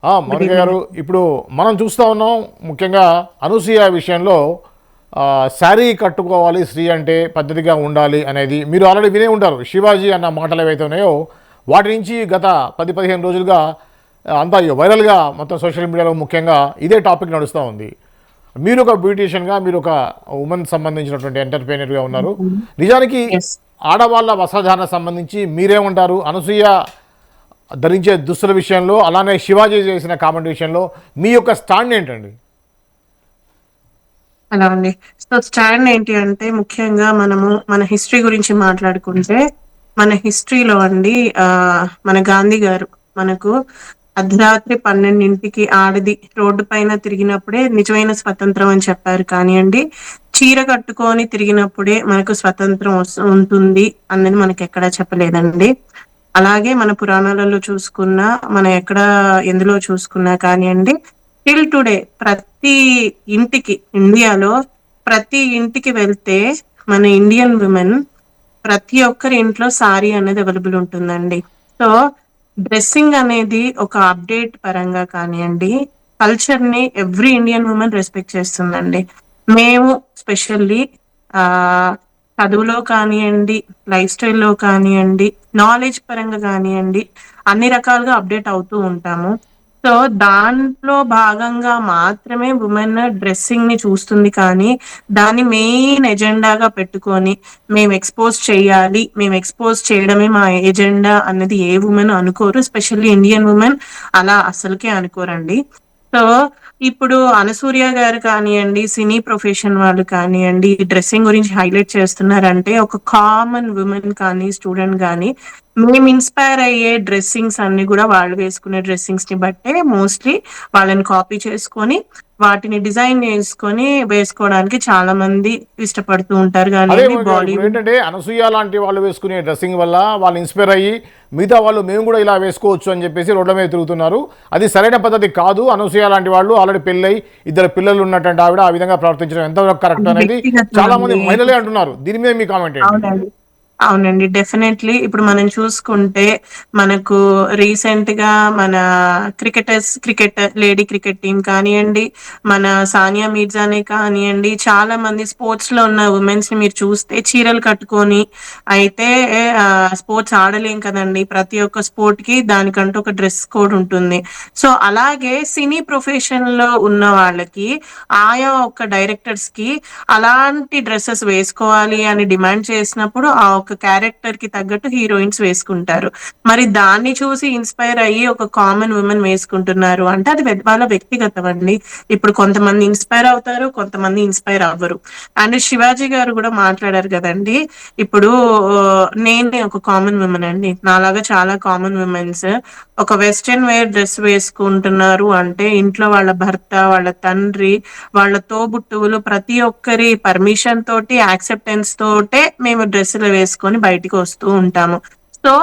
Good Mounika evening. గారు, ఇప్పుడు మనం చూస్తూ ఉన్నాం ముఖ్యంగా అనసూయ విషయంలో శారీ కట్టుకోవాలి స్త్రీ అంటే పద్ధతిగా ఉండాలి అనేది మీరు ఆల్రెడీ వినే ఉంటారు. శివాజీ అన్న మాటలు ఏవైతే ఉన్నాయో వాటి నుంచి గత 10-15 రోజులుగా అంతా వైరల్గా మొత్తం సోషల్ మీడియాలో ముఖ్యంగా ఇదే టాపిక్ నడుస్తూ ఉంది. మీరు ఒక బ్యూటీషియన్గా, మీరు ఒక ఉమెన్ సంబంధించినటువంటి ఎంటర్ప్రైనర్గా ఉన్నారు. నిజానికి ఎస్. ఆడవాళ్ళ వస్త్రధారణ సంబంధించి మీరేమంటారు? అనసూయ ధరించే దుస్తుల విషయంలో, అలానే శివాజీ చేసిన కామెంట్ విషయంలో మీ యొక్క స్టాండ్ ఏంటండి? అలా అండి. సో, స్టాండ్ ఏంటి అంటే ముఖ్యంగా మనము మన హిస్టరీ గురించి మాట్లాడుకుంటే, మన హిస్టరీలో అండి మన గాంధీ గారు మనకు అర్ధరాత్రి 12కి ఆడది రోడ్డు పైన తిరిగినప్పుడే నిజమైన స్వతంత్రం అని చెప్పారు కానియండి, చీర కట్టుకొని తిరిగినప్పుడే మనకు స్వతంత్రం ఉంటుంది అన్నది మనకెక్కడా చెప్పలేదండి. అలాగే మన పురాణాలలో చూసుకున్నా, మనం ఎందులో చూసుకున్నా కానియండి, టిల్ టుడే ప్రతి ఇంటికి ఇండియాలో ప్రతి ఇంటికి వెళ్తే మన ఇండియన్ విమెన్ ప్రతి ఒక్కరి ఇంట్లో సారీ అనేది అవైలబుల్ ఉంటుందండి. సో డ్రెస్సింగ్ అనేది ఒక అప్డేట్ పరంగా కానియండి, కల్చర్ ని ఎవ్రీ ఇండియన్ ఉమెన్ రెస్పెక్ట్ చేస్తుందండి. మేము స్పెషల్లీ ఆ చదువులో కానియండి, లైఫ్ స్టైల్లో కానియండి, నాలెడ్జ్ పరంగా కానియండి, అన్ని రకాలుగా అప్డేట్ అవుతూ ఉంటాము. సో దాంట్లో భాగంగా మాత్రమే ఉమెన్ డ్రెస్సింగ్ ని చూస్తుంది కానీ, దాన్ని మెయిన్ ఎజెండాగా పెట్టుకొని మేము ఎక్స్పోజ్ చేయాలి, మేము ఎక్స్పోజ్ చేయడమే మా ఎజెండా అన్నది ఏ ఉమెన్ అనుకోరు. ఎస్పెషల్లీ ఇండియన్ ఉమెన్ అలా అసలుకే అనుకోరండి. సో ఇప్పుడు అనసూర్య గారు కానియండి, సినీ ప్రొఫెషన్ వాళ్ళు కానియండి, డ్రెస్సింగ్ గురించి హైలైట్ చేస్తున్నారంటే ఒక కామన్ ఉమెన్ కానీ, స్టూడెంట్ కానీ మేము ఇన్స్పైర్ అయ్యే డ్రెస్సింగ్స్ అన్ని కూడా వాళ్ళు వేసుకునే డ్రెస్సింగ్స్ ని బట్టే మోస్ట్లీ వాళ్ళని కాపీ చేసుకొని వాటిని డిజైన్ చేసుకొని వేసుకోవడానికి చాలా మంది ఇష్టపడుతూ ఉంటారు అదే కానివ్వండి మౌనిక గారు, ఇప్పుడు బాలీవుడ్. ఏంటంటే అనసూయ లాంటి వాళ్ళు వేసుకునే డ్రెస్సింగ్ వల్ల వాళ్ళు ఇన్స్పైర్ అయ్యి మిగతా వాళ్ళు మేము కూడా ఇలా వేసుకోవచ్చు అని చెప్పేసి రోడ్ల మీద తిరుగుతున్నారు. అది సరైన పద్ధతి కాదు. అనసూయ లాంటి వాళ్ళు ఆల్రెడీ పెళ్ళై ఇద్దరు పిల్లలు ఉన్నటువంటి ఆవిడ ఆ విధంగా ప్రవర్తించడం ఎంతవరకు కరెక్ట్ అది అనేది వ్యక్తిగతం చాలా మంది అండి. మహిళలే అంటున్నారు. దీని మీద మీ కామెంట్ ఏంటి? అవునండి. అవునండి. డెఫినైట్‌లీ ఇప్పుడు మనం చూసుకుంటే, మనకు రీసెంట్‌గా మన లేడీ క్రికెట్ టీమ్ కానియండి, మన సానియా మీర్జానే కానియండి, చాలా మంది స్పోర్ట్స్‌లో ఉన్న వుమెన్స్‌ని మీరు చూస్తే చీరలు కట్టుకొని అయితే స్పోర్ట్స్ ఆడలేం కదండీ! ప్రతి ఒక్క స్పోర్ట్‌కి దానికంటూ ఒక డ్రెస్ కోడ్ ఉంటుంది. సో, అలాగే సినీ ప్రొఫెషన్‌లో ఉన్న వాళ్ళకి, ఆయా ఒక్క డైరెక్టర్స్‌కి అలాంటి డ్రెసెస్ వేసుకోవాలి అని డిమాండ్ చేసినప్పుడు ఆ ఒక క్యారెక్టర్ కి తగ్గట్టు హీరోయిన్స్ వేసుకుంటారు. మరి దాన్ని చూసి ఇన్స్పైర్ అయ్యి ఒక కామన్ ఉమెన్ వేసుకుంటున్నారు అంటే అది వాళ్ళ వ్యక్తిగతం అండి. ఇప్పుడు కొంతమంది ఇన్స్పైర్ అవుతారు, కొంతమంది ఇన్స్పైర్ అవ్వరు. అండ్ శివాజీ గారు కూడా మాట్లాడారు కదండి. ఇప్పుడు నేనే ఒక కామన్ ఉమెన్ అండి. నాలాగా చాలా కామన్ ఉమెన్స్ ఒక వెస్టర్న్ వేర్ డ్రెస్ వేసుకుంటున్నారు అంటే ఇంట్లో వాళ్ళ భర్త, వాళ్ళ తండ్రి, వాళ్ళ తోబుట్టువులు ప్రతి ఒక్కరి పర్మిషన్ తోటి, యాక్సెప్టెన్స్ తోటే మేము డ్రెస్సులు వేసుకొని బయటికి వస్తూ ఉంటాము. So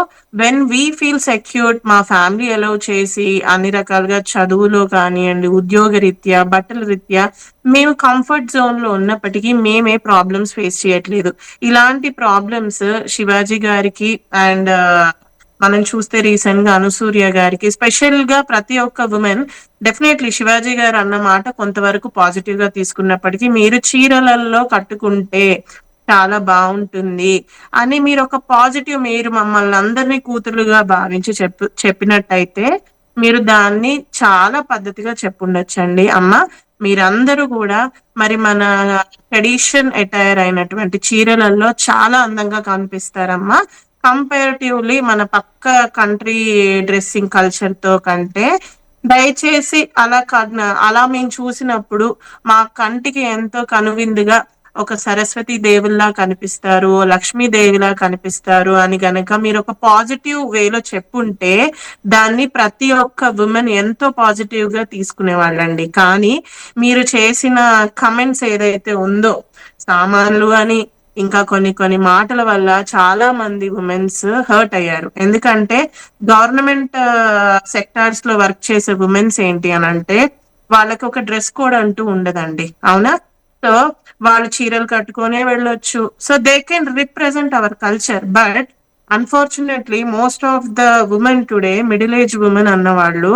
when we feel secured మా ఫ్యామిలీ అలౌ చేసి అన్ని రకాలుగా చదువులో కానియండి, ఉద్యోగ రీత్యా, బట్టల రీత్యా మేము కంఫర్ట్ జోన్ లో ఉన్నప్పటికీ మేమే ప్రాబ్లమ్స్ ఫేస్ చేయట్లేదు. ఇలాంటి ప్రాబ్లమ్స్ శివాజీ గారికి అండ్ మనం చూస్తే రీసెంట్ గా అనుసూర్య గారికి స్పెషల్ గా ప్రతి ఒక్క ఉమెన్ డెఫినెట్లీ శివాజీ గారు అన్న మాట కొంతవరకు పాజిటివ్ గా తీసుకున్నప్పటికీ మీరు చీరలలో కట్టుకుంటే చాలా బాగుంటుంది అని మీరు ఒక పాజిటివ్ మీరు మమ్మల్ని అందరినీ కూతురుగా భావించి చెప్పినట్టయితే మీరు దాన్ని చాలా పద్ధతిగా చెప్పుండొచ్చండి. అమ్మ మీరందరూ కూడా మరి మన ట్రెడిషన్ అటైర్ అయినటువంటి చీరలలో చాలా అందంగా కనిపిస్తారమ్మా. కంపారిటివ్లీ మన పక్క కంట్రీ డ్రెస్సింగ్ కల్చర్ తో కంటే దయచేసి అలా మేము చూసినప్పుడు మా కంటికి ఎంతో కనువిందుగా ఒక సరస్వతి దేవుల్లా కనిపిస్తారు, లక్ష్మీ దేవిలా కనిపిస్తారు అని గనక మీరు ఒక పాజిటివ్ వేలో చెప్పుంటే దాన్ని ప్రతి ఒక్క ఉమెన్ ఎంతో పాజిటివ్ గా తీసుకునే వాళ్ళండి. కానీ మీరు చేసిన కమెంట్స్ ఏదైతే ఉందో సామాన్లు అని ఇంకా కొన్ని కొన్ని మాటల వల్ల చాలా మంది ఉమెన్స్ హర్ట్ అయ్యారు. ఎందుకంటే గవర్నమెంట్ సెక్టార్స్ లో వర్క్ చేసే ఉమెన్స్ ఏంటి అని అంటే వాళ్ళకి ఒక డ్రెస్ కోడ్ అంటూ ఉండదండి. అవునా? సో వాళ్ళు చీరలు కట్టుకొనే వెళ్ళొచ్చు. So they can represent our culture. But unfortunately most of the women today middle age women అన్న వాళ్ళు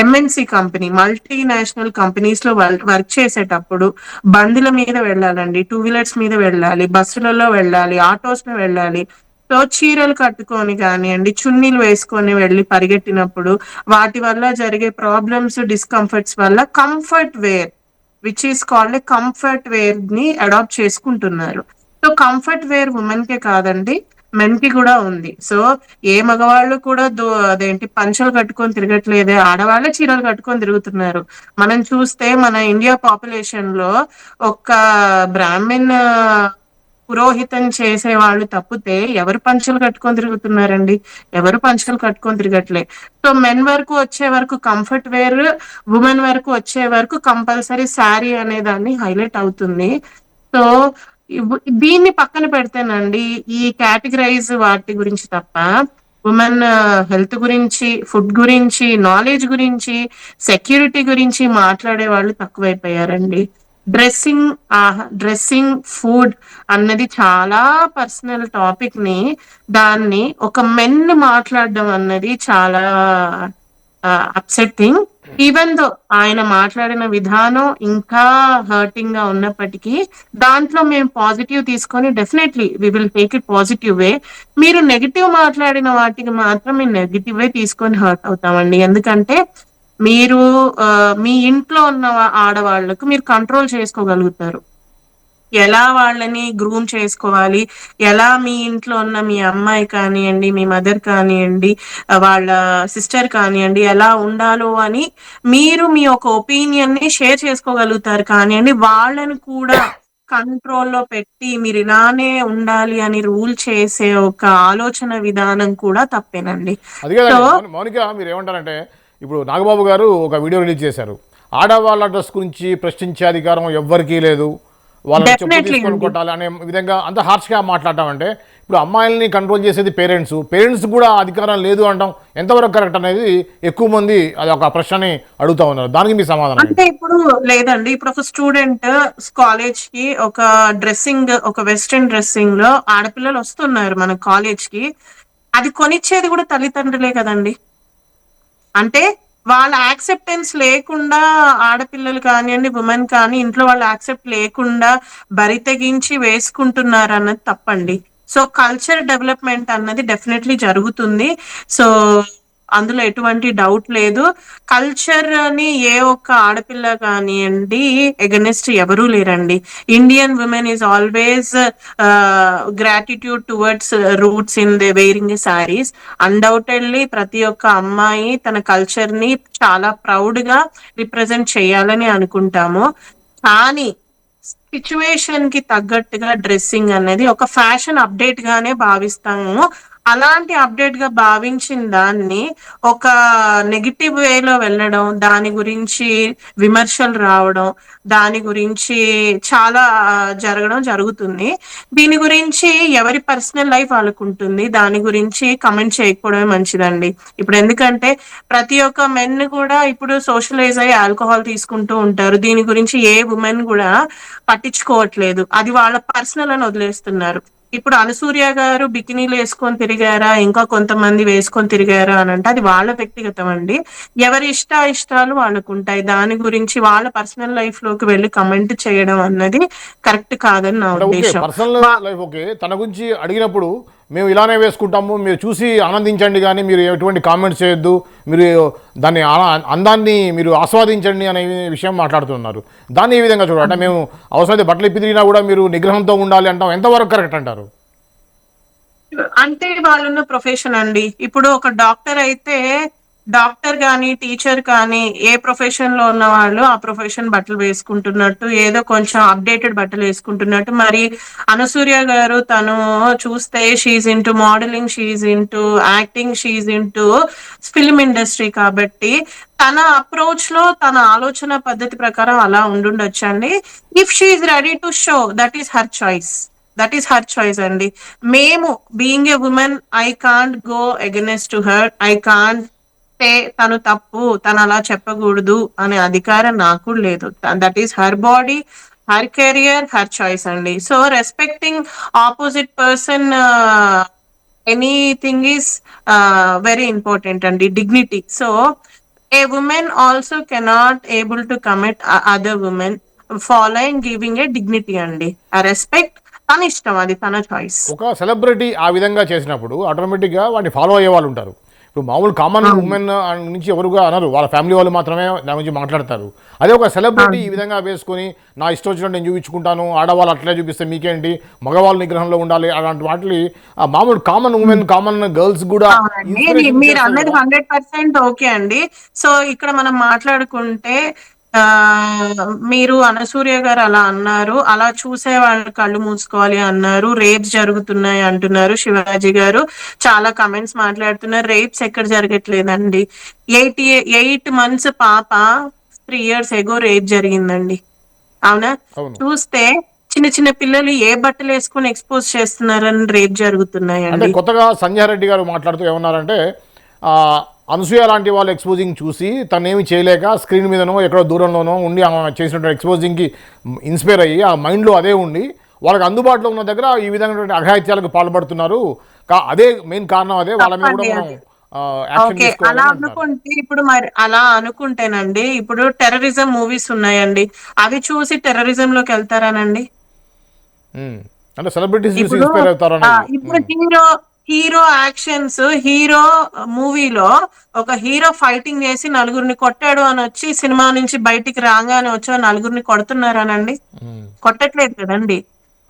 ఎంఎన్సి కంపెనీ మల్టీనేషనల్ కంపెనీస్ లో వర్క్ చేసేటప్పుడు బండిల మీద వెళ్ళాలండి, టూ వీలర్స్ మీద వెళ్ళాలి, బస్సులలో వెళ్ళాలి, ఆటోస్ లో వెళ్ళాలి. సో చీరలు కట్టుకొని కానివ్వండి, చున్నీలు వేసుకొని వెళ్ళి పరిగెట్టినప్పుడు వాటి వల్ల జరిగే ప్రాబ్లమ్స్, డిస్కంఫర్ట్స్ వల్ల comfort wear which is called a comfort wear ని అడాప్ట్ చేసుకుంటున్నారు. సో కంఫర్ట్ వేర్ ఉమెన్ కే కాదండి, మెన్ కి కూడా ఉంది. సో ఏ మగవాళ్ళు కూడా అదేంటి పంచలు కట్టుకొని తిరగట్లేదే, ఆడవాళ్ళే చీరలు కట్టుకొని తిరుగుతున్నారు. మనం చూస్తే మన ఇండియా పాపులేషన్ లో ఒక్క బ్రాహ్మిన్ పురోహితం చేసే వాళ్ళు తప్పితే ఎవరు పంచలు కట్టుకొని తిరుగుతున్నారండి? ఎవరు పంచలు కట్టుకొని తిరగట్లే. సో మెన్ వరకు వచ్చే వరకు కంఫర్ట్ వేర్, ఉమెన్ వరకు వచ్చే వరకు కంపల్సరీ శారీ అనే దాన్ని హైలైట్ అవుతుంది. సో దీన్ని పక్కన పెడితేనండి, ఈ కేటగిరైజ్ వాటి గురించి తప్ప ఉమెన్ హెల్త్ గురించి, ఫుడ్ గురించి, నాలెడ్జ్ గురించి, సెక్యూరిటీ గురించి మాట్లాడే వాళ్ళు తక్కువైపోయారండి. డ్రెస్సింగ్, డ్రెస్సింగ్, ఫుడ్ అన్నది చాలా పర్సనల్ టాపిక్ ని, దాన్ని ఒక మెన్ మాట్లాడడం అన్నది చాలా అప్సెట్ థింగ్. ఈవెన్ దో ఆయన మాట్లాడిన విధానం ఇంకా హర్టింగ్ గా ఉన్నప్పటికీ దాంట్లో మేము పాజిటివ్ తీసుకొని definitely we will take it positive way. మీరు నెగిటివ్ మాట్లాడిన వాటికి మాత్రం మేము నెగిటివ్ వే తీసుకొని హర్ట్ అవుతామండి. ఎందుకంటే మీరు మీ ఇంట్లో ఉన్న ఆడవాళ్లకు మీరు కంట్రోల్ చేసుకోగలుగుతారు, ఎలా వాళ్ళని గ్రూమ్ చేసుకోవాలి, ఎలా మీ ఇంట్లో ఉన్న మీ అమ్మాయి కానివ్వండి, మీ మదర్ కానివ్వండి, వాళ్ళ సిస్టర్ కానివ్వండి, ఎలా ఉండాలో అని మీరు మీ ఒక ఒపీనియన్ ని షేర్ చేసుకోగలుగుతారు. కానివ్వండి, వాళ్ళని కూడా కంట్రోల్లో పెట్టి మీరు ఇలానే ఉండాలి అని రూల్ చేసే ఒక ఆలోచన విధానం కూడా తప్పేనండి. అది సో కదండి మౌనిక, మీరు ఏమంటారంటే ఇప్పుడు నాగబాబు గారు ఒక వీడియో రిలీజ్ చేశారు. ఆడవాళ్ళ డ్రెస్ గురించి ప్రశ్నించే అధికారం ఎవ్వరికీ లేదు, వాళ్ళని చెప్పు డెఫినెట్లీ తీసుకొని అండి. కొట్టాలి అనే విధంగా అంత హార్ష్గా మాట్లాడటం అంటే, ఇప్పుడు అమ్మాయిల్ని కంట్రోల్ చేసేది పేరెంట్స్ కూడా అధికారం లేదు అంటాం ఎంతవరకు కరెక్ట్ అనేది ఎక్కువ మంది అది ఒక ప్రశ్నని అడుగుతా ఉన్నారు. దానికి మీ సమాధానం అంటే ఏంటి? ఇప్పుడు లేదండి, ఇప్పుడు ఒక స్టూడెంట్ కాలేజ్ కి ఒక డ్రెస్సింగ్, ఒక వెస్ట్రన్ డ్రెస్సింగ్ లో ఆడపిల్లలు వస్తున్నారు మన కాలేజ్ కి, అది కొనిచ్చేది కూడా తల్లిదండ్రులే కదండి. అంటే వాళ్ళ యాక్సెప్టెన్స్ లేకుండా ఆడపిల్లలు కానివ్వండి, ఉమెన్ కానీ ఇంట్లో వాళ్ళ యాక్సెప్ట్ లేకుండా బరి తెగించి వేసుకుంటున్నారు అన్నది తప్పండి. సో కల్చర్ డెవలప్మెంట్ అన్నది డెఫినెట్లీ జరుగుతుంది. సో అందులో ఎటువంటి డౌట్ లేదు. కల్చర్ ని ఏ ఒక్క ఆడపిల్ల కానివ్వండి ఎగనెస్ట్ ఎవరూ లేరండి. Indian women is always gratitude towards roots in the wearing saris. Undoubtedly ప్రతి ఒక్క అమ్మాయి తన కల్చర్ ని చాలా ప్రౌడ్ గా రిప్రజెంట్ చేయాలని అనుకుంటాము. కానీ సిచ్యువేషన్ కి తగ్గట్టుగా డ్రెస్సింగ్ అనేది ఒక ఫ్యాషన్ అప్డేట్ గానే భావిస్తాము. అలాంటి అప్డేట్ గా భావించిన దాన్ని ఒక నెగిటివ్ వేలో వెళ్ళడం, దాని గురించి విమర్శలు రావడం, దాని గురించి చాలా జరగడం జరుగుతుంది. దీని గురించి ఎవరి పర్సనల్ లైఫ్ వాళ్ళకు ఉంటుంది, దాని గురించి కమెంట్ చేయకపోవడమే మంచిదండి. ఇప్పుడు ఎందుకంటే ప్రతి ఒక్క మెన్ కూడా ఇప్పుడు సోషలైజ్ అయ్యి ఆల్కహాల్ తీసుకుంటూ ఉంటారు. దీని గురించి ఏ ఉమెన్ కూడా పట్టించుకోవట్లేదు, అది వాళ్ళ పర్సనల్ అని వదిలేస్తున్నారు. ఇప్పుడు అనసూయ గారు బికినీలు వేసుకొని తిరిగారా, ఇంకా కొంతమంది వేసుకొని తిరిగారా అని అంటే అది వాళ్ళ వ్యక్తిగతం అండి. ఎవరి ఇష్టాలు వాళ్ళకు ఉంటాయి. దాని గురించి వాళ్ళ పర్సనల్ లైఫ్ లోకి వెళ్ళి కమెంట్ చేయడం అన్నది కరెక్ట్ కాదని నా అంటే ఓకే, ఉద్దేశం. పర్సనల్ లైఫ్ ఓకే, తన గురించి అడిగినప్పుడు మేము ఇలానే వేసుకుంటాము, మీరు చూసి ఆనందించండి కానీ మీరు ఎటువంటి కామెంట్స్ చేయొద్దు, మీరు దాన్ని అందాన్ని మీరు ఆస్వాదించండి అనే విషయం మాట్లాడుతున్నారు. దాన్ని ఈ విధంగా చూడాలి అంటే మేము అవసరమైతే బట్టలు ఇప్పి తిరిగినా కూడా మీరు నిగ్రహంతో ఉండాలి అంటాం ఎంతవరకు కరెక్ట్ అంటారు? అంటే వాళ్ళున్న ప్రొఫెషన్ అండి. ఇప్పుడు ఒక డాక్టర్ అయితే డాక్టర్ కానీ టీచర్ కానీ ఏ ప్రొఫెషన్ లో ఉన్న వాళ్ళు ఆ ప్రొఫెషన్ బట్టలు వేసుకుంటున్నట్టు, ఏదో కొంచెం అప్డేటెడ్ బట్టలు వేసుకుంటున్నట్టు. మరి అనసూయ గారు తను చూస్తే she's into modelling, she's into acting, she's into film industry. కాబట్టి తన అప్రోచ్ లో తన ఆలోచన పద్ధతి ప్రకారం అలా ఉండుండొచ్చండి. If she's ready to show, that is her choice, that is her choice అండి. మేము being a woman, I can't go against to her, I can't say తను తప్పు, తను అలా చెప్పకూడదు అనే అధికారం నాకు లేదు. That is her body, her career, her choice అండి. So respecting opposite person anything is very important అండి, dignity. So a woman also cannot able to commit other woman following giving a dignity అండి, ఆ respect తన ఇష్టం, అది తన choice. ఒక celebrity ఆ విధంగా చేసినప్పుడు ఆటోమేటిక్గా వాడిని ఫాలో అయ్యే వాళ్ళు ఉంటారు. ఇప్పుడు మామూలు కామన్ అవును. ఉమెన్ నుంచి ఎవరుగా అనరు, వాళ్ళ ఫ్యామిలీ వాళ్ళు మాత్రమే దాని గురించి మాట్లాడతారు. అదే ఒక సెలబ్రిటీ ఈ అవును. విధంగా వేసుకొని నా ఇష్టం వచ్చినట్టు నేను చూపించుకుంటాను, ఆడవాళ్ళు అట్లే చూపిస్తే మీకేంటి, మగవాళ్ళు నిగ్రహంలో ఉండాలి అలాంటి వాటిని ఆ మామూలు కామన్ ఉమెన్ కామన్ గర్ల్స్ కూడా అవునండి. ఇన్స్పిరేషన్ మీరు చేస్తుంది అన్నది కదా. 100% ఓకే అండి. సో ఇక్కడ మనం మాట్లాడుకుంటే మీరు అనసూయ గారు అలా అన్నారు. అలా చూసే వాళ్ళు కళ్ళు మూసుకోవాలి అన్నారు. రేప్స్ జరుగుతున్నాయి అంటున్నారు. శివాజీ గారు చాలా కమెంట్స్ మాట్లాడుతున్నారు. రేప్స్ ఎక్కడ జరగట్లేదండి. 8 మంత్స్ పాప 3 ఇయర్స్ ఎగో రేప్ జరిగిందండి. అవునా? అవును. చూస్తే చిన్న చిన్న పిల్లలు ఏ బట్టలు వేసుకొని ఎక్స్పోజ్ చేస్తున్నారని రేప్ అంటే జరుగుతున్నాయండి. కొత్తగా సంజయ్ రెడ్డి గారు మాట్లాడుతూ ఏమన్నారంటే ఆ, అనసూయ లాంటి వాళ్ళ ఎక్స్పోజింగ్ చూసి తనేమి చేయలేక స్క్రీన్ మీదనో ఎక్కడో దూరంలోనో ఉండి ఆమె చేసినటువంటి ఎక్స్పోజింగ్కి ఇన్స్పైర్ అయ్యి ఆ మైండ్లో అదే ఉండి వాళ్ళకి అందుబాటులో ఉన్న దగ్గర ఈ విధమైనటువంటి అఘాయిత్యాలకు పాల్పడుతున్నారు. అదే మెయిన్ కారణం, అదే వాళ్ళ మీద కూడా తప్పండి మనం అది. Action okay. అలా తీసుకోవాలని అంటున్నారు. అనుకుంటే ఇప్పుడు మరి అలా అనుకుంటేనండి, ఇప్పుడు టెర్రరిజం మూవీస్ ఉన్నాయండి. అవి చూసి టెర్రరిజంలోకి వెళ్తారానండి? ఉమ్. అంటే సెలబ్రిటీస్ చూసి ఇప్పుడు ఇన్స్పైర్ అవుతారు అనేది. ఇప్పుడు హీరో యాక్షన్స్, హీరో మూవీలో ఒక హీరో ఫైటింగ్ చేసి నలుగురిని కొట్టాడు అని వచ్చి సినిమా నుంచి బయటికి రాగానే వచ్చి నలుగురిని కొడుతున్నారానండి? కొట్టట్లేదు కదండి.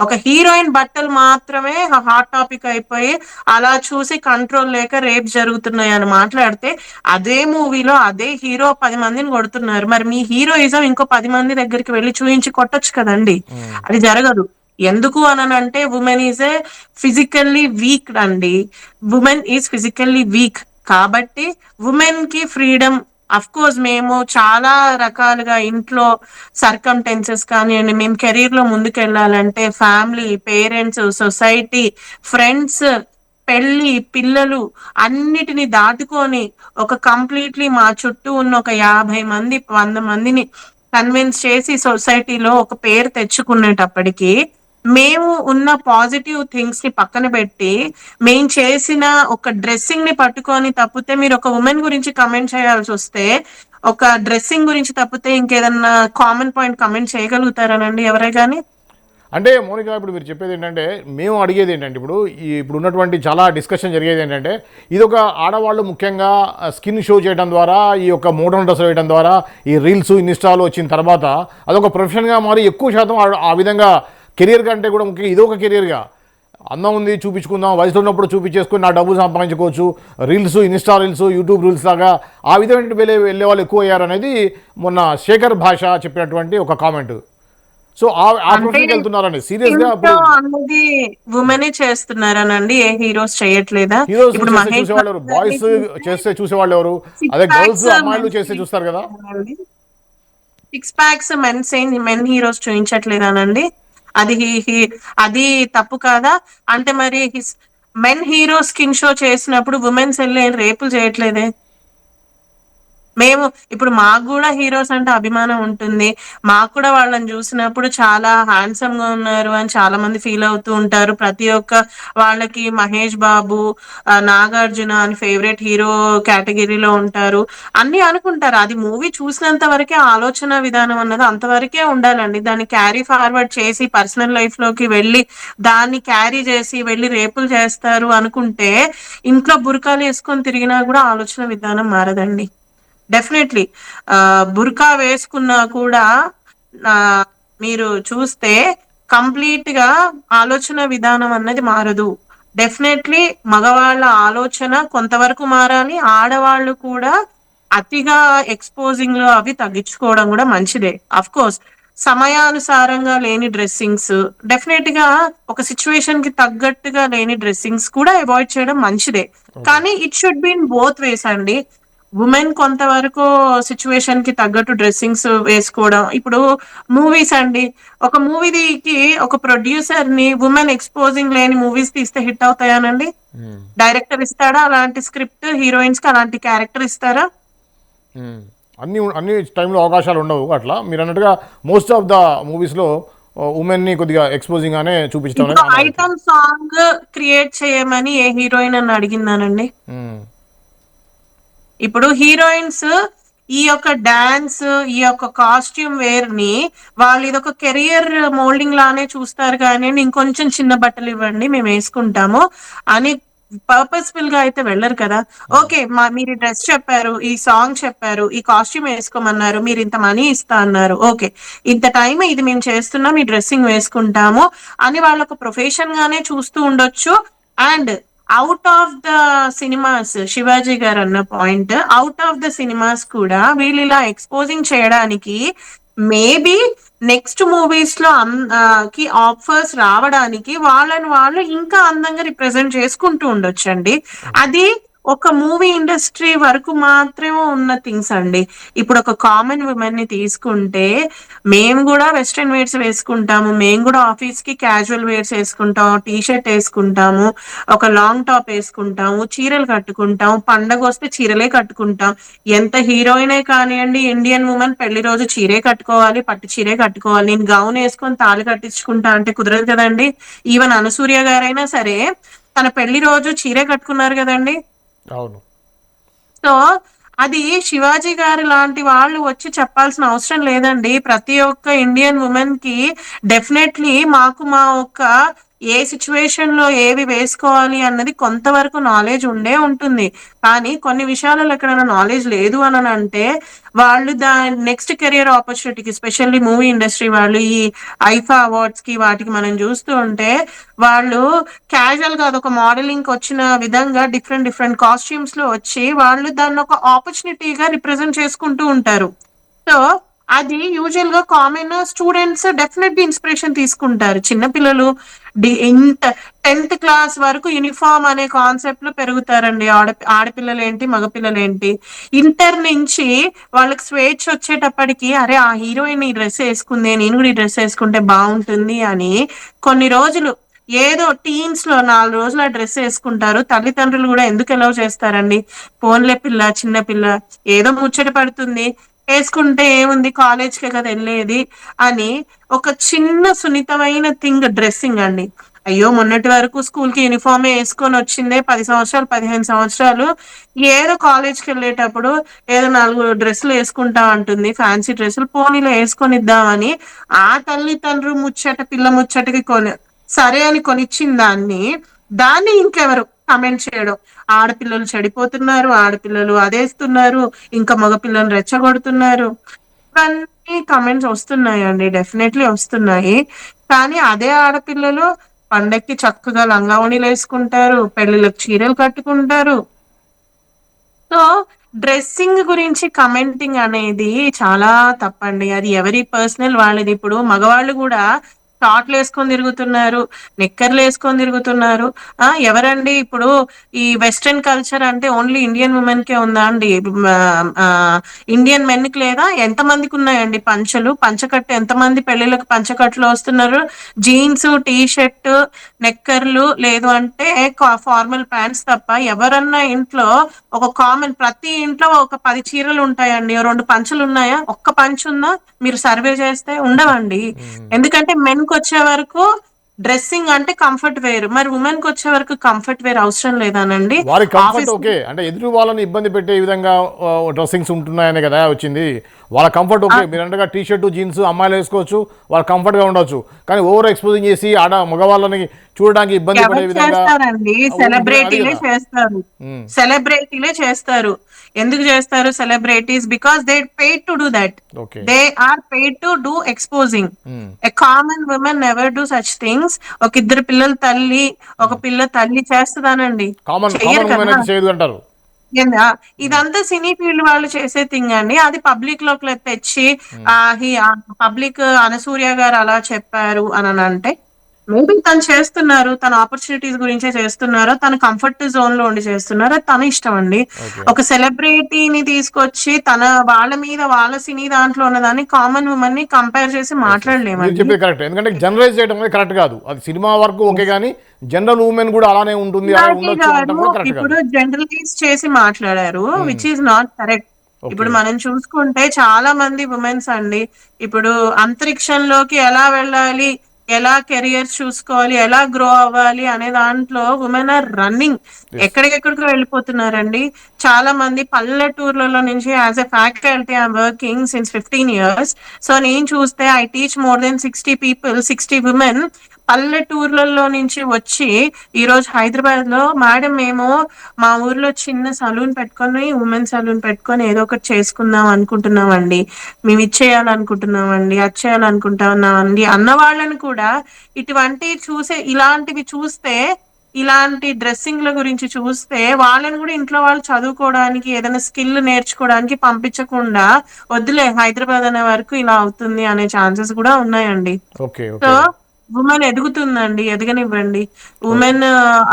ఒక హీరోయిన్ బట్టలు మాత్రమే హాట్ టాపిక్ అయిపోయి అలా చూసి కంట్రోల్ లేక రేప్ జరుగుతున్నాయి అని మాట్లాడితే, అదే మూవీలో అదే హీరో 10 మందిని కొడుతున్నారు. మరి మీ హీరోయిజం ఇంకో 10 మంది దగ్గరికి వెళ్ళి చూయించి కొట్టొచ్చు కదండి. అది జరగదు. ఎందుకు అనంటే women is a physically week అండి. ఉమెన్ ఈజ్ ఫిజికల్లీ వీక్ కాబట్టి ఉమెన్ కి ఫ్రీడమ్. అఫ్ కోర్స్ మేము చాలా రకాలుగా ఇంట్లో సర్కమ్టెన్సెస్ కానివ్వండి, మేము కెరీర్ లో ముందుకెళ్ళాలంటే ఫ్యామిలీ, పేరెంట్స్, సొసైటీ, ఫ్రెండ్స్, పెళ్లి, పిల్లలు అన్నిటిని దాటుకొని ఒక కంప్లీట్లీ మా చుట్టూ ఉన్న ఒక 50 మంది 100 మందిని కన్విన్స్ చేసి సొసైటీలో ఒక పేరు తెచ్చుకునేటప్పటికి మేము ఉన్న పాజిటివ్ థింగ్స్ ని పక్కన పెట్టి మేం చేసిన ఒక డ్రెస్సింగ్ ని పట్టుకొని తప్పితే, మీరు ఒక ఉమెన్ గురించి కమెంట్ చేయాల్సి వస్తే ఒక డ్రెస్సింగ్ గురించి తప్పితే ఇంకేదన్నా కామన్ పాయింట్ కమెంట్ చేయగలుగుతారానండి ఎవరే గాని? అంటే మౌనిక ఇప్పుడు మీరు చెప్పేది ఏంటంటే మేము అడిగేది ఏంటంటే ఇప్పుడు ఉన్నటువంటి చాలా డిస్కషన్ జరిగేది ఏంటంటే ఇదొక ఆడవాళ్ళు ముఖ్యంగా స్కిన్ షో చేయడం ద్వారా ఈ యొక్క మోడర్న్ డ్రెస్ వేయడం ద్వారా ఈ రీల్స్ ఇన్స్టాలు వచ్చిన తర్వాత అదొక ప్రొఫెషన్గా మారి ఎక్కువ శాతం ఆ విధంగా కెరియర్ కంటే కూడా ముఖ్యంగా ఇదొక కెరియర్గా అందం ఉంది చూపించుకుందాం, వయసులో ఉన్నప్పుడు చూపించేసుకుని నా డబ్బు సంపాదించుకోవచ్చు, reels Insta reels YouTube reels లాగా ఆ విధమైన వెళ్ళే వాళ్ళు ఎక్కువ అయ్యారు అనేది మొన్న శేఖర్ భాష చెప్పినటువంటి ఒక కామెంట్. సో ఆ అంటే ప్రొఫెషన్కి వెళ్తున్నారండి సీరియస్గా. ఇంట్లో ఇప్పుడు అన్నది ఉమెనే చేస్తున్నారనండి, ఏ హీరోస్ చేయట్లేదా? హీరోస్ ఇప్పుడు చేస్తే మహేష్ చూసేవాళ్ళు బాబు ఎవరు, గారిని బాయ్స్ చూస్తే చేస్తే చూసేవాళ్ళు ఎవరు, సిక్స్ అదే గర్ల్స్ ప్యాక్స్ అమ్మాయిలు మెన్స్ చేస్తే చూస్తారు కదా. సిక్స్ ప్యాక్స్ మెన్ హీరోస్ చూపించట్లేదానండి? అది అది తప్పు కాదా? అంటే మరి మెన్ హీరో స్కిన్ షో చేసినప్పుడు ఉమెన్స్ వెళ్ళి రేపులు చేయట్లేదే? మేము ఇప్పుడు మాకు గూడా హీరోస్ అంటే అభిమానం ఉంటుంది. మాకు కూడా వాళ్ళని జూసినప్పుడు చాలా హ్యాండ్సమ్‌గా ఉన్నారు అని చాలా మంది ఫీల్ అవుతూ ఉంటారు. ప్రతి ఒక్క వాళ్ళకి మహేష్ బాబు, 'నాగార్జున' అని ఫేవరెట్ హీరో కేటగిరీలో ఉంటారు. అన్నీ అనుకుంటారు. అది మూవీ చూసినంత వరకే ఆలోచన విధానం అన్నది అంతవరకే ఉండాలండి. దాన్ని క్యారీ ఫార్వర్డ్ చేసి పర్సనల్ లైఫ్‌లోకి వెళ్ళి దాన్ని క్యారీ చేసి వెళ్లి రేపులు చేస్తారు అనుకుంటే, ఇంట్లో బుర్కాలేసుకొని తిరిగినా గూడా ఆలోచన విధానం మారదండి. డెఫినెట్‌లీ. బుర్కా వేసుకున్నా కూడా మీరు చూస్తే కంప్లీట్‌గా ఆలోచన విధానం అన్నది మారదు. డెఫినెట్‌లీ మగవాళ్ళ ఆలోచన కొంతవరకు మారాలి. ఆడవాళ్ళు కూడా అతిగా ఎక్స్‌పోజింగ్‌లు అవి తగ్గించుకోవడం గూడా మంచిదే. ఆఫ్‌కోర్స్ సమయానుసారంగా లేని డ్రెస్సింగ్స్, డెఫినెట్‌గా ఒక సిట్యుయేషన్‌కి తగ్గట్టుగా లేని డ్రెస్సింగ్స్ కూడా అవాయిడ్ చేయడం మంచిదే. ఓకే. కానీ it should be in both ways అండి. వుమెన్ కొంతవరకు సిట్యుయేషన్ కి తగ్గట్టు డ్రెస్సింగ్స్ వేసుకోవడం. ఇప్పుడు మూవీస్ అండి. ఒక మూవీకి ఒక ప్రొడ్యూసర్ ని వుమెన్ ఎక్స్పోజింగ్ లేని మూవీస్ తీస్తే హిట్ అవుతాయానండి? డైరెక్టర్ ఇస్తాడా అలాంటి స్క్రిప్ట్? హీరోయిన్స్ కి అలాంటి క్యారెక్టర్ ఇస్తారా? అన్ని అన్ని టైంలో అవకాశాలు ఉండవు అట్లా మీరు అన్నట్టుగా. మోస్ట్ ఆఫ్ ద మూవీస్లో ఉమెన్ని కొద్దిగా ఎక్స్పోజింగ్ గానే చూపించడం ఇప్పుడు అనేది ఆనవాయితీ. ఐటమ్ సాంగ్ క్రియేట్ చేయమని ఏ హీరోయిన్ అని అడిగిందానండి? ఉమ్, ఇప్పుడు హీరోయిన్స్ ఈ యొక్క డాన్స్, ఈ యొక్క కాస్ట్యూమ్ వేర్ ని వాళ్ళు ఇదొక కెరియర్ మోల్డింగ్ లానే చూస్తారు కానీ ఇంకొంచెం చిన్న బట్టలు ఇవ్వండి మేము వేసుకుంటాము అని పర్పస్ఫుల్ గా అయితే వెళ్ళరు కదా. ఓకే, మీరు డ్రెస్ చెప్పారు, ఈ సాంగ్ చెప్పారు, ఈ కాస్ట్యూమ్ వేసుకోమన్నారు, మీరు ఇంత మనీ ఇస్తా అన్నారు, ఓకే ఇంత టైం ఇది మేము చేస్తున్నాం, ఈ డ్రెస్సింగ్ వేసుకుంటాము అని వాళ్ళు ఒక ప్రొఫెషన్ గానే చూస్తూ ఉండొచ్చు. And out of the cinemas, Shivaji గారు అన్న point, out of the cinemas కూడా వీళ్ళు ఇలా ఎక్స్పోజింగ్ చేయడానికి మేబీ నెక్స్ట్ మూవీస్ లో కి ఆఫర్స్ రావడానికి వాళ్ళని వాళ్ళు ఇంకా అందంగా రిప్రజెంట్ చేసుకుంటూ ఉండొచ్చండి. అది ఒక మూవీ ఇండస్ట్రీ వరకు మాత్రమే ఉన్న థింగ్స్ అండి. ఇప్పుడు ఒక కామన్ ఉమెన్ ని తీసుకుంటే మేము కూడా వెస్ట్రన్ వేర్స్ వేసుకుంటాము, మేము కూడా ఆఫీస్ కి క్యాజువల్ వేర్స్ వేసుకుంటాం, టీ షర్ట్ వేసుకుంటాము, ఒక లాంగ్ టాప్ వేసుకుంటాము, చీరలు కట్టుకుంటాం, పండగ వస్తే చీరలే కట్టుకుంటాం. ఎంత హీరోయినే కానివ్వండి, ఇండియన్ ఉమెన్ పెళ్లి రోజు చీరే కట్టుకోవాలి, పట్టు చీరే కట్టుకోవాలి. నేను గౌన్ వేసుకొని తాళి కట్టించుకుంటా అంటే కుదరదు కదండి. ఈవెన్ అనసూయ గారైనా సరే తన పెళ్లి రోజు చీరే కట్టుకున్నారు కదండి. అవును. సో అది శివాజీ గారు లాంటి వాళ్ళు వచ్చి చెప్పాల్సిన అవసరం లేదండి. ప్రతి ఒక్క ఇండియన్ ఉమెన్ కి డెఫినెట్లీ మాకు మా ఒక్క ఏ సిచ్యువేషన్ లో ఏవి వేసుకోవాలి అన్నది కొంతవరకు నాలెడ్జ్ ఉండే ఉంటుంది. కానీ కొన్ని విషయాలలో ఎక్కడైనా నాలెడ్జ్ లేదు అని అంటే వాళ్ళు నెక్స్ట్ కెరియర్ ఆపర్చునిటీకి, స్పెషల్లీ మూవీ ఇండస్ట్రీ వాళ్ళు ఈ ఐఫా అవార్డ్స్ కి వాటికి మనం చూస్తూ ఉంటే వాళ్ళు క్యాజువల్ గా అదొక మోడలింగ్ వచ్చిన విధంగా డిఫరెంట్ డిఫరెంట్ కాస్ట్యూమ్స్ లో వచ్చి వాళ్ళు దాన్ని ఒక ఆపర్చునిటీగా రిప్రజెంట్ చేసుకుంటూ ఉంటారు. సో అది యూజువల్ గా కామన్ స్టూడెంట్స్ డెఫినెట్లీ ఇన్స్పిరేషన్ తీసుకుంటారు. చిన్నపిల్లలు ఇంత 10th క్లాస్ వరకు యూనిఫామ్ అనే కాన్సెప్ట్ లో పెరుగుతారండి. ఆడపిల్లలు ఏంటి, మగపిల్లలు ఏంటి. ఇంటర్ నుంచి వాళ్ళకి స్వేచ్ఛ వచ్చేటప్పటికి అరే ఆ హీరోయిన్ ఈ డ్రెస్ వేసుకుంది, నేను కూడా ఈ డ్రెస్ వేసుకుంటే బాగుంటుంది అని కొన్ని రోజులు ఏదో టీన్స్ లో 4 రోజులు ఆ డ్రెస్ వేసుకుంటారు. తల్లిదండ్రులు కూడా ఎందుకు ఎలవ్ చేస్తారండి? పోన్లే పిల్ల, చిన్న పిల్ల ఏదో ముచ్చట పడుతుంది, వేసుకుంటే ఏముంది, కాలేజ్కే కదా వెళ్ళేది అని ఒక చిన్న సున్నితమైన థింగ్ డ్రెస్సింగ్ అండి. అయ్యో మొన్నటి వరకు స్కూల్ కి యూనిఫామే వేసుకొని వచ్చిందే 10 సంవత్సరాలు 15 సంవత్సరాలు, ఏదో కాలేజ్కి వెళ్ళేటప్పుడు ఏదో 4 డ్రెస్సులు వేసుకుంటా ఉంటుంది, ఫ్యాన్సీ డ్రెస్సులు, పోనీలో వేసుకొని ఇద్దామని ఆ తల్లిదండ్రులు ముచ్చట పిల్ల ముచ్చటకి సరే అని కొనిచ్చిన దాన్ని ఇంకెవరు కమెంట్ చేయడం, ఆడపిల్లలు చెడిపోతున్నారు, ఆడపిల్లలు అదేస్తున్నారు, ఇంకా మగపిల్లలు రెచ్చగొడుతున్నారు, ఇవన్నీ కమెంట్స్ వస్తున్నాయండి. డెఫినెట్లీ వస్తున్నాయి. కానీ అదే ఆడపిల్లలు పండక్కి చక్కగా లంగావణీలు వేసుకుంటారు, పెళ్లిళ్ళకి చీరలు కట్టుకుంటారు. సో డ్రెస్సింగ్ గురించి కమెంటింగ్ అనేది చాలా తప్పండి. అది ఎవరి పర్సనల్ వాళ్ళది. ఇప్పుడు మగవాళ్ళు కూడా షార్ట్లు వేసుకొని తిరుగుతున్నారు, నిక్కర్లు వేసుకొని తిరుగుతున్నారు. ఎవరండి ఇప్పుడు ఈ వెస్ట్రన్ కల్చర్ అంటే ఓన్లీ ఇండియన్ ఉమెన్ కే ఉందా అండి? ఇండియన్ మెన్ కి లేదా? ఎంత మందికి ఉన్నాయండి పంచలు? పంచకట్టు ఎంతమంది పెళ్లిళ్ళకి పంచకట్టులో వస్తున్నారు? జీన్స్, టీ షర్ట్, నెక్కర్లు, లేదు అంటే ఫార్మల్ ప్యాంట్స్ తప్ప ఎవరన్నా ఇంట్లో ఒక కామన్ ప్రతి ఇంట్లో ఒక 10 చీరలు ఉంటాయండి, 2 పంచలు ఉన్నాయా? ఒక్క పంచ్ ఉందా? మీరు సర్వే చేస్తే ఉండవండి. ఎందుకంటే మెన్ కి వచ్చే వరకు డ్రెస్సింగ్ అంటే కంఫర్ట్ వేర్, మరి ఉమెన్ కి వచ్చే వరకు కంఫర్ట్ వేర్ అవసరం లేదానండి? వారి కంఫర్ట్ ఆఫీస్ ఓకే, అంటే ఎదురు వాళ్ళని ఇబ్బంది పెట్టే విధంగా డ్రెస్సింగ్స్ ఉంటున్నాయనే కదా వచ్చింది. వాళ్ళ కంఫర్ట్ ఓకే, మీరు అంటగా టీ షర్ట్ జీన్స్ అమ్మాయిలు వేసుకోవచ్చు, వాళ్ళు కంఫర్ట్గా ఉండొచ్చు. కానీ ఓవర్ ఎక్స్పోజింగ్ చేసి మగవాళ్ళని చూడడానికి ఇబ్బంది పడే ఎవరు విధంగా చేస్తారండి? ఉంటుంది అది సెలబ్రిటీలే కదా. చేస్తారు. సెలబ్రిటీలే చేస్తారు. ఎందుకు చేస్తారు celebrities? Because they paid to do that. Okay. They are paid to do exposing. A common women never do such things. ఒక ఇద్దరు పిల్లల తల్లి, ఒక పిల్ల తల్లి చేస్తుందానండి? కామన్ చెయ్యరు కామన్ ఉమెన్ కదా. అయితే చేయదు అంటారు. ఇదంతా సినీ ఫీల్డ్ వాళ్ళు చేసే థింగ్ అండి. అది పబ్లిక్ లోకి తెచ్చి పబ్లిక్ అనసూయ గారు అలా చెప్పారు అని అంటే మేబీ తను చేస్తున్నారు, తన ఆపర్చునిటీస్ గురించే చేస్తున్నారో, తన కంఫర్ట్ జోన్ లో ఉండి చేస్తున్నారో తన ఇష్టం అండి. ఓకే. ఒక సెలబ్రిటీని తీసుకొచ్చి తన వాళ్ళ మీద వాళ్ళ సినీ దాంట్లో ఉన్నదాన్ని కామన్ ఉమెన్ ని కంపేర్ చేసి ఎస్ ఎస్ మీరు మాట్లాడలేమండి. చెప్పేది కరెక్ట్, ఎందుకంటే జనరలైజ్ చేయడం అనేది కరెక్ట్ కాదు. అది సినిమా వరకు ఓకే, కానీ జనరల్ ఉమెన్ కూడా అలానే ఉంటుంది, అలా శివాజీ ఉండొచ్చు గారు అనటం కూడా కరెక్ట్ కాదు. ఇప్పుడు జనరలైజ్ చేసి మాట్లాడారు, which is not correct. Okay. ఇప్పుడు మనం చూసుకుంటే చాలా మంది ఉమెన్స్ అండి ఇప్పుడు అంతరిక్షంలోకి ఎలా వెళ్ళాలి, ఎలా కెరియర్ చూసుకోవాలి, ఎలా గ్రో అవ్వాలి అనే దాంట్లో ఉమెన్ ఆర్ రన్నింగ్. యెస్. ఎక్కడికెక్కడికో వెళ్ళిపోతున్నారండి. చాలా మంది పల్లెటూర్లలో నుంచి as a faculty I'm working since 15 years. So నేను చూస్తే I teach more than 60 people, 60 women పల్లెటూర్లలో నుంచి వచ్చి ఈరోజు హైదరాబాద్‌లో మేడం మేము మా ఊర్లో చిన్న సలూన్ పెట్టుకొని, ఉమెన్ సలూన్ పెట్టుకొని ఏదో ఒకటి చేసుకుందాం అనుకుంటున్నామండి. మేము ఇది చేయాలనుకుంటున్నామండి, అది చేయాలనుకుంటున్నామండి అన్న వాళ్ళని కూడా ఇలాంటివి చూస్తే, ఇలాంటి డ్రెస్సింగ్‌ల గురించి చూస్తే వాళ్ళని గూడా ఇంట్లో వాళ్ళు చదువుకోవడానికి, ఏదైనా స్కిల్ నేర్చుకోవడానికి పంపించకుండా, వద్దులే హైదరాబాద్ అనే వరకు ఇలా అవుతుంది అనే ఛాన్సెస్ గూడా ఉన్నాయండి. ఓకే. So, okay. వుమెన్ ఎదుగుతుందండి. ఎదగనివ్వండి. Okay. Women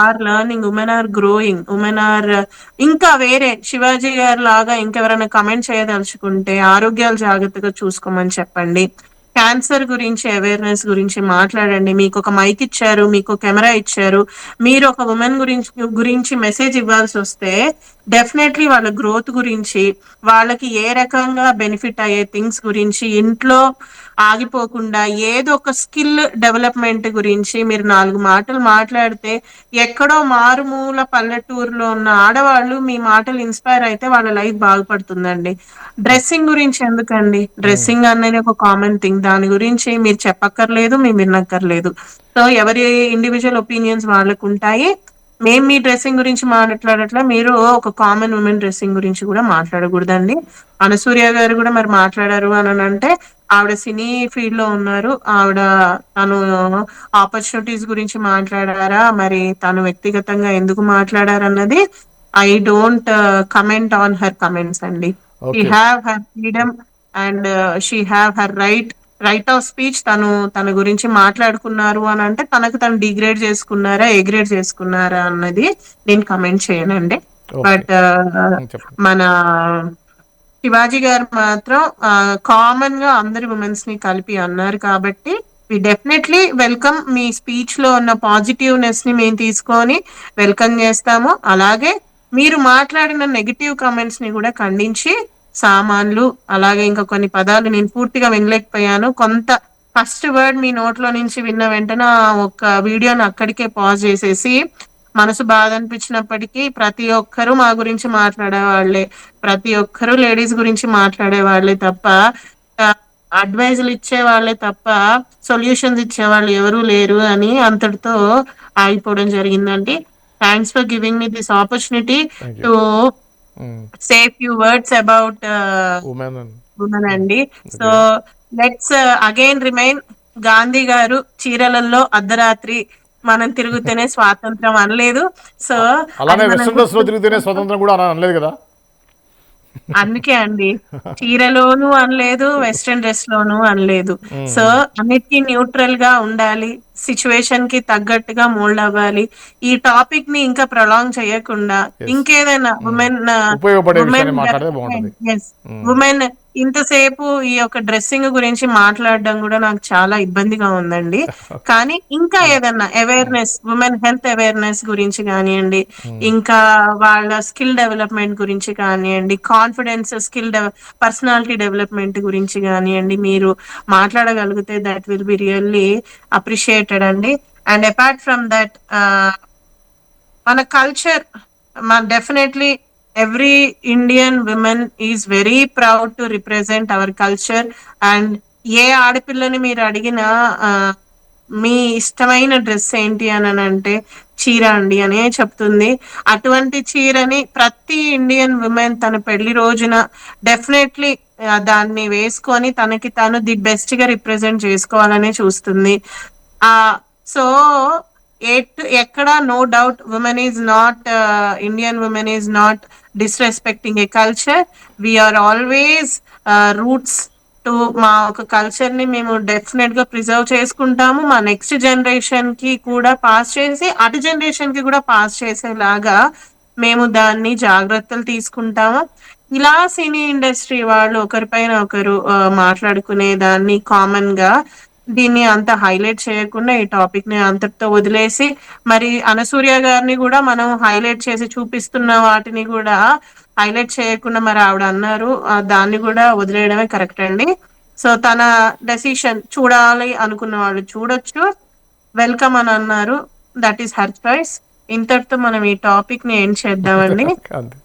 are learning, women are growing, women are ఇంకా వేరే 'శివాజీ' గారిలాగా ఇంకెవరైనా కమెంట్ చేయదలుచుకుంటే ఆరోగ్యాలు జాగ్రత్తగా చూసుకోమని చెప్పండి. క్యాన్సర్ గురించి అవేర్‌నెస్ గురించి మాట్లాడండి. మీకొక మైక్ ఇచ్చారు, మీకో కెమెరా ఇచ్చారు. మీరు ఒక వుమెన్ గురించి మెసేజ్ ఇవ్వాల్సొస్తే డెఫినైట్‌లీ వాళ్ళ గ్రోత్ గురించి, వాళ్ళకి ఏ రకంగా బెనిఫిట్ అయ్యే థింగ్స్ గురించి, ఇంట్లో ఆగిపోకుండా ఏదో ఒక స్కిల్ డెవలప్‌మెంట్ గురించి మీరు 4 మాటలు మాట్లాడితే, ఎక్కడో మారుమూల పల్లెటూరులో ఉన్న ఆడవాళ్ళు మీ మాటలు ఇన్‌స్పైర్ అయితే వాళ్ళ లైఫ్ బాగుపడుతుందండి. డ్రెస్సింగ్ గురించి ఎందుకండి? హ్మ్. డ్రెస్సింగ్ అనేది ఒక కామన్ థింగ్. దాని గురించి మీరు చెప్పక్కర్లేదు, మేము వినక్కర్లేదు. సో, ఎవరి ఇండివిడ్యువల్ ఒపీనియన్స్ వాళ్ళకుంటాయి. మేము మీ డ్రెస్సింగ్ గురించి మాట్లాడట్లా. మీరు ఒక కామన్ వుమెన్ డ్రెస్సింగ్ గురించి గూడా మాట్లాడగూడదండి. అనసూయ గారు గూడా మరి మాట్లాడారు అననంటే, ఆవిడ సినీ ఫీల్డ్‌లో ఉన్నారు. తను ఆపర్చునిటీస్ గురించి మాట్లాడారా? మరి తను వ్యక్తిగతంగా ఎందుకు మాట్లాడారన్నది I don't comment on her comments అండి. She okay. Have her freedom and she have her right of speech. తన గురించి మాట్లాడుకున్నారు అనంటే, తనకు తను డిగ్రేడ్ చేసుకున్నారా? ఎగ్రేడ్ చేసుకున్నారా? అన్నది నేను కమెంట్ చేయనండి. ఓకే. బట్ హ్మ్. చెప్పండి. మన శివాజీ గారు మాత్రం కామన్‌గా అందరి వుమెన్స్‌ని కలిపి అన్నారు కాబట్టి, వి డెఫినైట్‌లీ వెల్కమ్. మీ స్పీచ్‌లో ఉన్న పాజిటివ్‌నెస్‌ని మేము తీసుకొని వెల్కమ్ జేస్తాము. అలాగే మీరు మాట్లాడిన నెగెటివ్ కామెంట్స్‌ని గూడా ఖండించి, సామాన్లు అలాగే ఇంకా కొన్ని పదాలు నేను పూర్తిగా వినలేకపోయాను. ఫస్ట్ వర్డ్ మీ నోట్లో నుంచి విన్న వెంటనే ఆ ఒక్క వీడియోని అక్కడికే పాజ్ జేసేసి, మనసు బాధ అనిపించినప్పటికీ ప్రతి ఒక్కరు మా గురించి మాట్లాడేవాళ్ళే. ప్రతి ఒక్కరు లేడీస్ గురించి మాట్లాడేవాళ్ళే తప్ప, ఆహ్, అడ్వైజులు ఇచ్చేవాళ్ళే తప్ప, సొల్యూషన్స్ ఇచ్చేవాళ్ళు ఎవరు లేరు అని అంతటితో ఆగిపోవడం జరిగిందండి. Thanks for giving me this opportunity thank you. To hmm. Say few words about women and women hmm. అండి. So, okay. Let's again remind Gandhi గారు చీరలలో అర్ధరాత్రి మనం తిరుగుతేనే స్వాతంత్రం అనలేదు. సో, అది అలానే మనం వెస్టర్న్ డ్రెస్‌లో తిరిగితేనే గుర్తుపెట్టుకుంటూ స్వతంత్రం కూడా అనలేదు గదా! అందుకే అండి. చీరలోనూ అనలేదు, వెస్టర్న్ డ్రెస్‌లోనూ అనలేదు. హ్మ్. సో, హ్మ్. అన్నిటికి న్యూట్రల్‌గా ఉండాలి. సిట్యుయేషన్‌కి తగ్గట్టుగా మోల్డ్ అవ్వాలి. ఈ టాపిక్‌ని ఇంకా ప్రొలాంగ్ చేయకుండా యెస్. ఇంకేదైనా హ్మ్. ఉపయోగపడే వుమెన్ విషయాన్ని మాట్లాడితే బావుంటది. Development yes. హ్మ్. వుమెన్ ఇంతసేపు ఈ యొక్క డ్రెస్సింగ్ గురించి మాట్లాడడం గూడా నాకు చాలా ఇబ్బందిగా ఉందండి. ఓకే. కానీ ఇంకా హ్మ్. ఏదన్నా హ్మ్. అవేర్‌నెస్, వుమెన్ హెల్త్ అవేర్‌నెస్ గురించి గానియండి, హ్మ్. ఇంకా వాళ్ళ స్కిల్ డెవలప్‌మెంట్ గురించి కానియండి, కాన్ఫిడెన్స్ పర్సనాలిటీ డెవలప్‌మెంట్ గురించి గానియండి, మీరు మాట్లాడగలిగితే that will be really appreciated అండి. అండ్ అపార్ట్ ఫ్రమ్ దట్ మన culture definitely every Indian women is very proud to represent our culture. And ఏ ఆడపిల్లని మీరు అడిగినా ఆ, మీ ఇష్టమైన డ్రెస్ ఏంటి అని అంటే చీర అండి అనే చెప్తుంది. అటువంటి చీరని ప్రతి ఇండియన్ విమెన్ తన పెళ్లి రోజున డెఫినెట్లీ దాన్ని వేసుకొని తనకి తను ది బెస్ట్ గా రిప్రజెంట్ చేసుకోవాలనే చూస్తుంది. ఆ సో ఎక్కడ no doubt women is not Indian women is not disrespecting a culture. We are always roots to మా ఒక కల్చర్ ని మేము డెఫినెట్ గా ప్రిజర్వ్ చేసుకుంటాము. మా నెక్స్ట్ జనరేషన్ కి కూడా పాస్ చేసి అటు జనరేషన్ కి కూడా పాస్ చేసేలాగా మేము దాన్ని జాగ్రత్తలు తీసుకుంటాము. ఇలా సినీ ఇండస్ట్రీ వాళ్ళు ఒకరిపైన ఒకరు మాట్లాడుకునే దాన్ని కామన్ గా దీన్ని అంత హైలైట్ చేయకుండా ఈ టాపిక్ ని అంతటితో వదిలేసి, మరి అనసూయ గారిని కూడా మనం హైలైట్ చేసి చూపిస్తున్న వాటిని కూడా హైలైట్ చేయకుండా మరి ఆవిడ అన్నారు, దాన్ని కూడా వదిలేయడమే కరెక్ట్ అండి. సో తన డెసిషన్, చూడాలి అనుకున్న వాళ్ళు చూడొచ్చు, వెల్కమ్ అని అన్నారు, దట్ ఈస్ హర్ చాయిస్. ఇంతటితో మనం ఈ టాపిక్ ని ఎండ్ చేద్దామండి. అంతే.